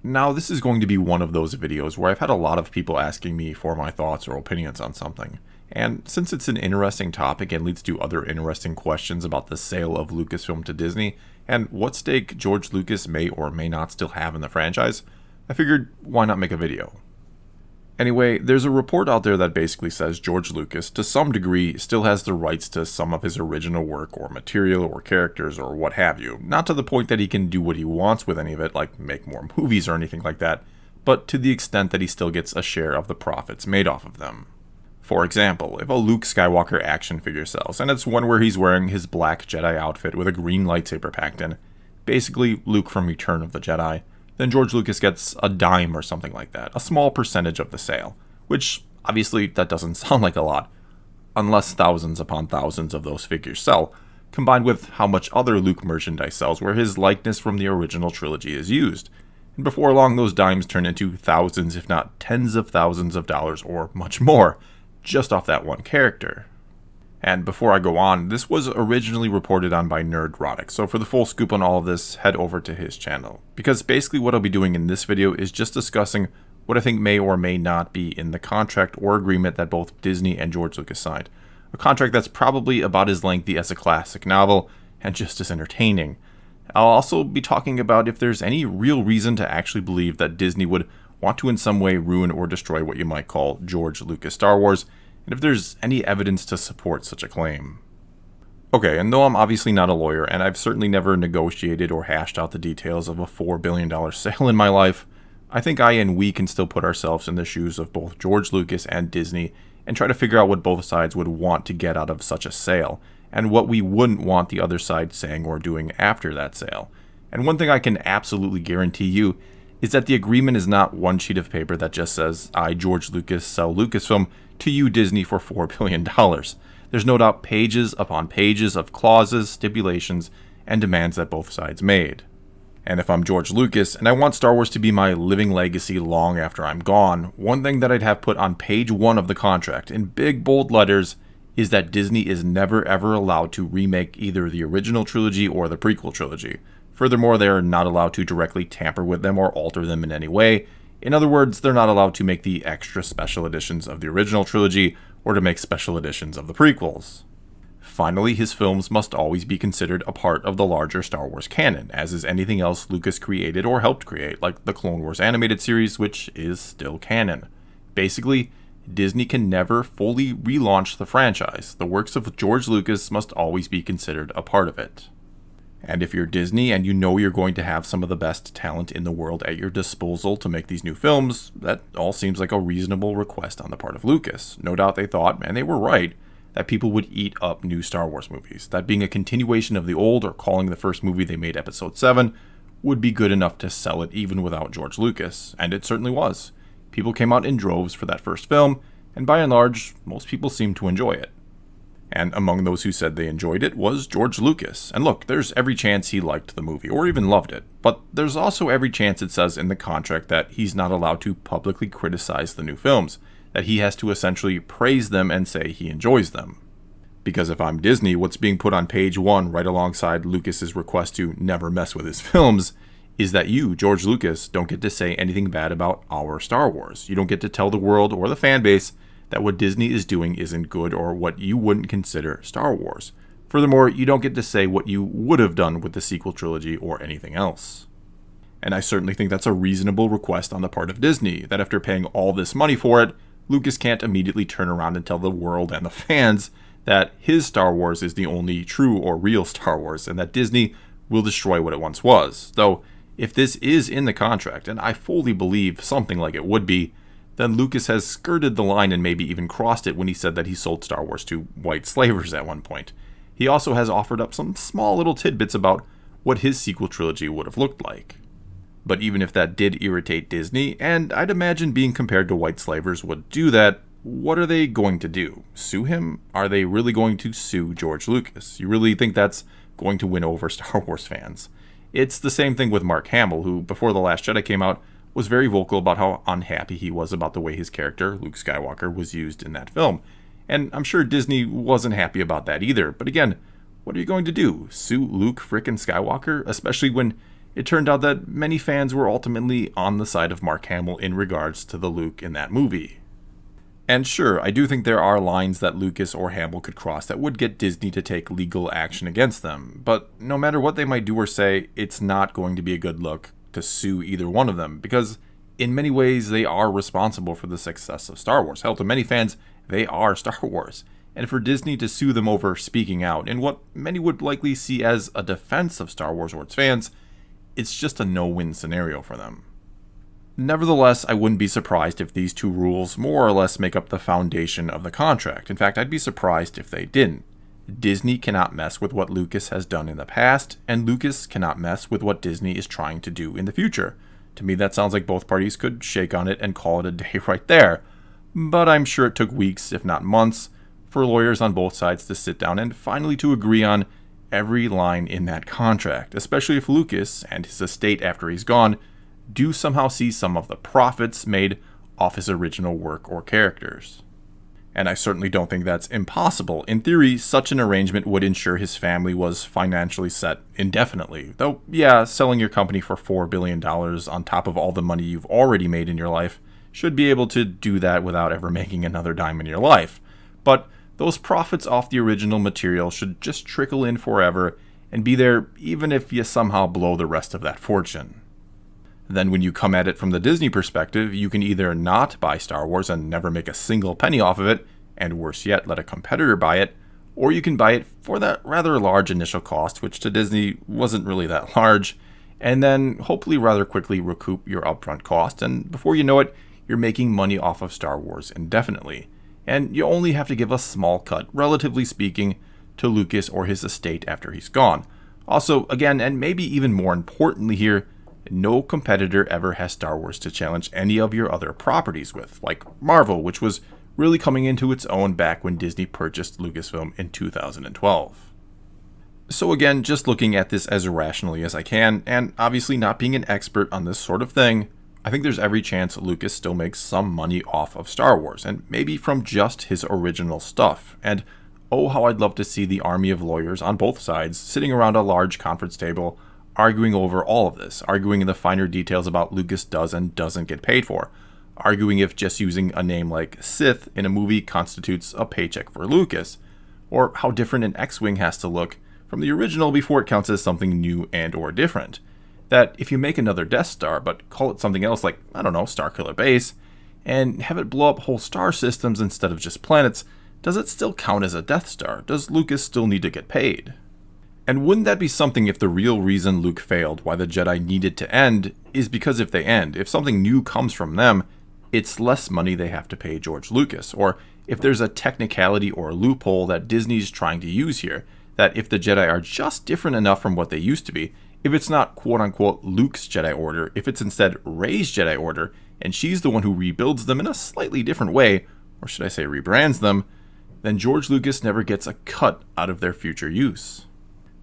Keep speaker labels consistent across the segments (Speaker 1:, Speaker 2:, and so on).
Speaker 1: Now, this is going to be one of those videos where I've had a lot of people asking me for my thoughts or opinions on something. And since it's an interesting topic and leads to other interesting questions about the sale of Lucasfilm to Disney and what stake George Lucas may or may not still have in the franchise, I figured why not make a video. Anyway, there's a report out there that basically says George Lucas, to some degree, still has the rights to some of his original work or material or characters or what have you. Not to the point that he can do what he wants with any of it, like make more movies or anything like that, but to the extent that he still gets a share of the profits made off of them. For example, if a Luke Skywalker action figure sells, and it's one where he's wearing his black Jedi outfit with a green lightsaber packed in, basically Luke from Return of the Jedi, then George Lucas gets a dime or something like that, a small percentage of the sale, which obviously that doesn't sound like a lot, unless thousands upon thousands of those figures sell, combined with how much other Luke merchandise sells where his likeness from the original trilogy is used. And before long, those dimes turn into thousands, if not tens of thousands of dollars or much more, just off that one character. And before I go on, this was originally reported on by Nerdrotic, so for the full scoop on all of this, head over to his channel. Because basically what I'll be doing in this video is just discussing what I think may or may not be in the contract or agreement that both Disney and George Lucas signed. A contract that's probably about as lengthy as a classic novel, and just as entertaining. I'll also be talking about if there's any real reason to actually believe that Disney would want to in some way ruin or destroy what you might call George Lucas Star Wars, and if there's any evidence to support such a claim. Okay, and though I'm obviously not a lawyer, and I've certainly never negotiated or hashed out the details of a $4 billion sale in my life, I think I and we can still put ourselves in the shoes of both George Lucas and Disney and try to figure out what both sides would want to get out of such a sale, and what we wouldn't want the other side saying or doing after that sale. And one thing I can absolutely guarantee you is that the agreement is not one sheet of paper that just says, I, George Lucas, sell Lucasfilm to you, Disney, for $4 billion. There's no doubt pages upon pages of clauses, stipulations, and demands that both sides made. And if I'm George Lucas, and I want Star Wars to be my living legacy long after I'm gone, one thing that I'd have put on page 1 of the contract, in big bold letters, is that Disney is never ever allowed to remake either the original trilogy or the prequel trilogy. Furthermore, they are not allowed to directly tamper with them or alter them in any way. In other words, they're not allowed to make the extra special editions of the original trilogy or to make special editions of the prequels. Finally, his films must always be considered a part of the larger Star Wars canon, as is anything else Lucas created or helped create, like the Clone Wars animated series, which is still canon. Basically, Disney can never fully relaunch the franchise. The works of George Lucas must always be considered a part of it. And if you're Disney and you know you're going to have some of the best talent in the world at your disposal to make these new films, that all seems like a reasonable request on the part of Lucas. No doubt they thought, and they were right, that people would eat up new Star Wars movies. That being a continuation of the old or calling the first movie they made Episode 7 would be good enough to sell it even without George Lucas. And it certainly was. People came out in droves for that first film, and by and large, most people seemed to enjoy it. And among those who said they enjoyed it was George Lucas. And look, there's every chance he liked the movie, or even loved it. But there's also every chance it says in the contract that he's not allowed to publicly criticize the new films, that he has to essentially praise them and say he enjoys them. Because if I'm Disney, what's being put on page 1 right alongside Lucas's request to never mess with his films is that you, George Lucas, don't get to say anything bad about our Star Wars. You don't get to tell the world or the fan base that what Disney is doing isn't good or what you wouldn't consider Star Wars. Furthermore, you don't get to say what you would have done with the sequel trilogy or anything else. And I certainly think that's a reasonable request on the part of Disney, that after paying all this money for it, Lucas can't immediately turn around and tell the world and the fans that his Star Wars is the only true or real Star Wars, and that Disney will destroy what it once was. Though, if this is in the contract, and I fully believe something like it would be, then Lucas has skirted the line and maybe even crossed it when he said that he sold Star Wars to white slavers at one point. He also has offered up some small little tidbits about what his sequel trilogy would have looked like. But even if that did irritate Disney, and I'd imagine being compared to white slavers would do that, what are they going to do? Sue him? Are they really going to sue George Lucas? You really think that's going to win over Star Wars fans? It's the same thing with Mark Hamill, who, before The Last Jedi came out, was very vocal about how unhappy he was about the way his character, Luke Skywalker, was used in that film. And I'm sure Disney wasn't happy about that either. But again, what are you going to do? Sue Luke frickin' Skywalker? Especially when it turned out that many fans were ultimately on the side of Mark Hamill in regards to the Luke in that movie. And sure, I do think there are lines that Lucas or Hamill could cross that would get Disney to take legal action against them, but no matter what they might do or say, it's not going to be a good look to sue either one of them, because in many ways they are responsible for the success of Star Wars. Hell, to many fans, they are Star Wars. And for Disney to sue them over speaking out in what many would likely see as a defense of Star Wars or its fans, it's just a no-win scenario for them. Nevertheless, I wouldn't be surprised if these two rules more or less make up the foundation of the contract. In fact, I'd be surprised if they didn't. Disney cannot mess with what Lucas has done in the past, and Lucas cannot mess with what Disney is trying to do in the future. To me, that sounds like both parties could shake on it and call it a day right there. But I'm sure it took weeks, if not months, for lawyers on both sides to sit down and finally to agree on every line in that contract, especially if Lucas and his estate after he's gone do somehow see some of the profits made off his original work or characters. And I certainly don't think that's impossible. In theory, such an arrangement would ensure his family was financially set indefinitely. Though, yeah, selling your company for $4 billion on top of all the money you've already made in your life should be able to do that without ever making another dime in your life. But those profits off the original material should just trickle in forever and be there even if you somehow blow the rest of that fortune. Then when you come at it from the Disney perspective, you can either not buy Star Wars and never make a single penny off of it, and worse yet, let a competitor buy it, or you can buy it for that rather large initial cost, which to Disney wasn't really that large, and then hopefully rather quickly recoup your upfront cost, and before you know it, you're making money off of Star Wars indefinitely. And you only have to give a small cut, relatively speaking, to Lucas or his estate after he's gone. Also, again, and maybe even more importantly here, no competitor ever has Star Wars to challenge any of your other properties with, like Marvel, which was really coming into its own back when Disney purchased Lucasfilm in 2012. So again, just looking at this as rationally as I can, and obviously not being an expert on this sort of thing, I think there's every chance Lucas still makes some money off of Star Wars, and maybe from just his original stuff. And oh, how I'd love to see the army of lawyers on both sides sitting around a large conference table arguing over all of this, arguing in the finer details about Lucas does and doesn't get paid for, arguing if just using a name like Sith in a movie constitutes a paycheck for Lucas, or how different an X-Wing has to look from the original before it counts as something new and or different. That if you make another Death Star but call it something else like, I don't know, Starkiller Base, and have it blow up whole star systems instead of just planets, does it still count as a Death Star? Does Lucas still need to get paid? And wouldn't that be something if the real reason Luke failed, why the Jedi needed to end, is because if they end, if something new comes from them, it's less money they have to pay George Lucas. Or if there's a technicality or a loophole that Disney's trying to use here, that if the Jedi are just different enough from what they used to be, if it's not quote-unquote Luke's Jedi Order, if it's instead Rey's Jedi Order, and she's the one who rebuilds them in a slightly different way, or should I say rebrands them, then George Lucas never gets a cut out of their future use.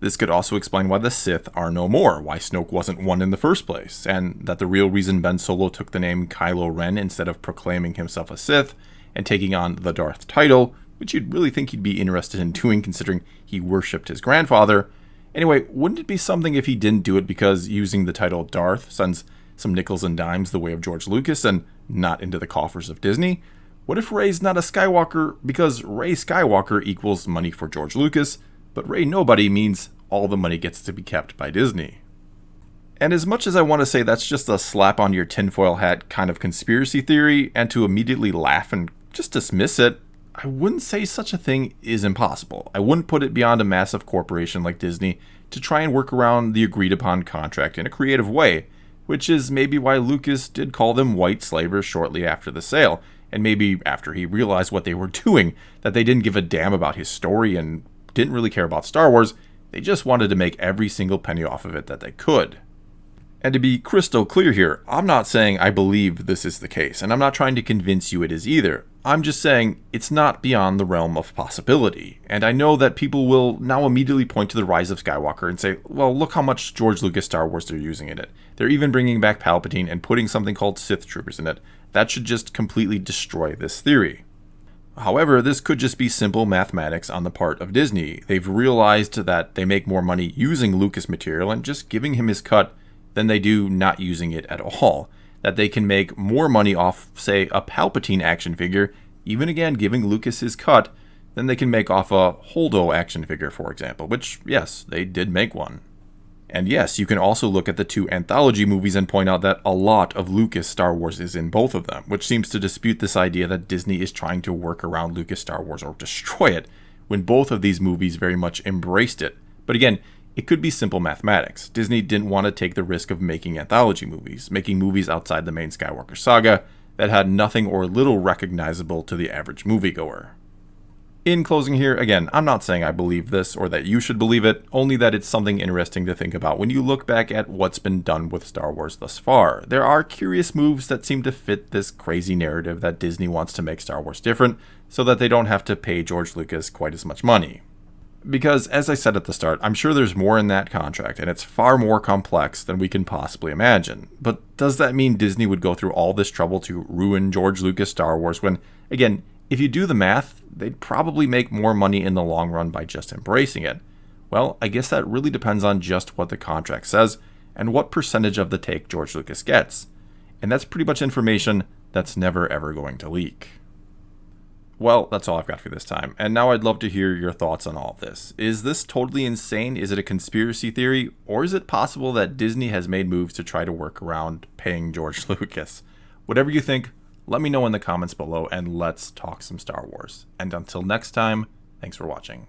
Speaker 1: This could also explain why the Sith are no more, why Snoke wasn't one in the first place, and that the real reason Ben Solo took the name Kylo Ren instead of proclaiming himself a Sith and taking on the Darth title, which you'd really think he'd be interested in doing considering he worshipped his grandfather. Anyway, wouldn't it be something if he didn't do it because using the title Darth sends some nickels and dimes the way of George Lucas and not into the coffers of Disney? What if Rey's not a Skywalker because Rey Skywalker equals money for George Lucas, but Rey Nobody means all the money gets to be kept by Disney? And as much as I want to say that's just a slap on your tinfoil hat kind of conspiracy theory, and to immediately laugh and just dismiss it, I wouldn't say such a thing is impossible. I wouldn't put it beyond a massive corporation like Disney to try and work around the agreed upon contract in a creative way, which is maybe why Lucas did call them white slavers shortly after the sale, and maybe after he realized what they were doing, that they didn't give a damn about his story and didn't really care about Star Wars. They just wanted to make every single penny off of it that they could. And to be crystal clear here, I'm not saying I believe this is the case, and I'm not trying to convince you it is either. I'm just saying it's not beyond the realm of possibility. And I know that people will now immediately point to the Rise of Skywalker and say, well, look how much George Lucas Star Wars they're using in it. They're even bringing back Palpatine and putting something called Sith Troopers in it. That should just completely destroy this theory. However, this could just be simple mathematics on the part of Disney. They've realized that they make more money using Lucas material, and just giving him his cut than they do not using it at all. That they can make more money off, say, a Palpatine action figure, even again giving Lucas his cut, than they can make off a Holdo action figure, for example, which, yes, they did make one. And yes, you can also look at the two anthology movies and point out that a lot of Lucas Star Wars is in both of them, which seems to dispute this idea that Disney is trying to work around Lucas Star Wars or destroy it, when both of these movies very much embraced it. But again, it could be simple mathematics. Disney didn't want to take the risk of making anthology movies, making movies outside the main Skywalker saga that had nothing or little recognizable to the average moviegoer. In closing here, again, I'm not saying I believe this or that you should believe it, only that it's something interesting to think about when you look back at what's been done with Star Wars thus far. There are curious moves that seem to fit this crazy narrative that Disney wants to make Star Wars different so that they don't have to pay George Lucas quite as much money. Because, as I said at the start, I'm sure there's more in that contract, and it's far more complex than we can possibly imagine. But does that mean Disney would go through all this trouble to ruin George Lucas Star Wars when, again, if you do the math, they'd probably make more money in the long run by just embracing it? Well, I guess that really depends on just what the contract says and what percentage of the take George Lucas gets. And that's pretty much information that's never ever going to leak. Well, that's all I've got for this time, and now I'd love to hear your thoughts on all of this. Is this totally insane? Is it a conspiracy theory? Or is it possible that Disney has made moves to try to work around paying George Lucas? Whatever you think, let me know in the comments below, and let's talk some Star Wars. And until next time, thanks for watching.